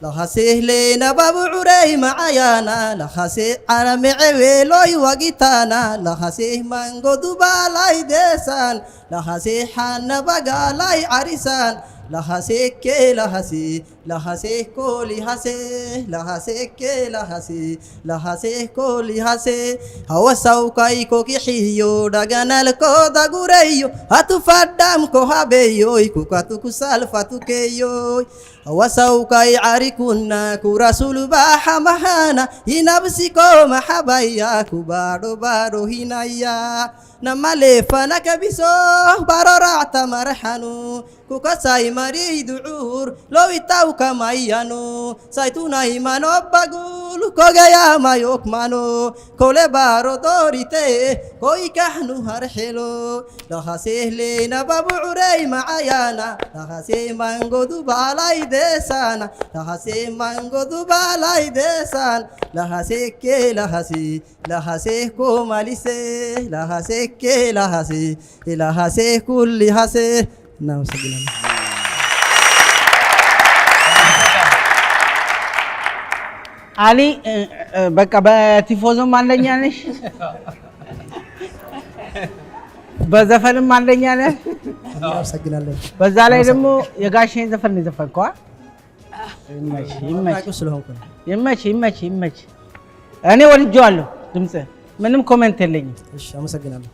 لخسيه لينا باب عري معايانا لخسيه على معويلوي وقتانا لخسيه مانغو دبالاي ديسان لخسيه حنا بقالاي عريسان لخسيه كي لخسيه كولي هسيه لخسيه كي لخسيه كولي هسيه هوا سوكاي كوكي حيو دغانا لكو دغوريو هاتو فدام كو هابيو كوكاتو كسالفاتو كيو هوا سوكاي عاركونا كرسول باحا مهانا ينبسيكو محبايا كبارو بارو هنايا نمالي فنك بيسو بارو رعت مرحنو كوكا ساي مريد عور لو يتاوك مايانو سايتونا إيمانو بقول كوغا يا ما يوكمانو كولي بارو دوريتي كوي كحنو هرحلو لخسيه لينا بابو عري معايانا لخسيه مانغو دوبالاي ديسانا لخسيه مانغو دوبالاي ديسان لخسيه كي لخسيه كوماليسي لخسيه كي لخسيه كل هسيه نعم سبيل علي በቃ በቲፎዞም አንደኛ ነሽ በዘፈንም አንደኛ ነሽ አመሰግናለሁ በዛ ላይ ደግሞ የጋሽን ዘፈን ነው ዘፈንከው ይመች እኔ ወልጄዋለሁ ድምጽ ምንም ኮሜንት የለኝም እሺ አመሰግናለሁ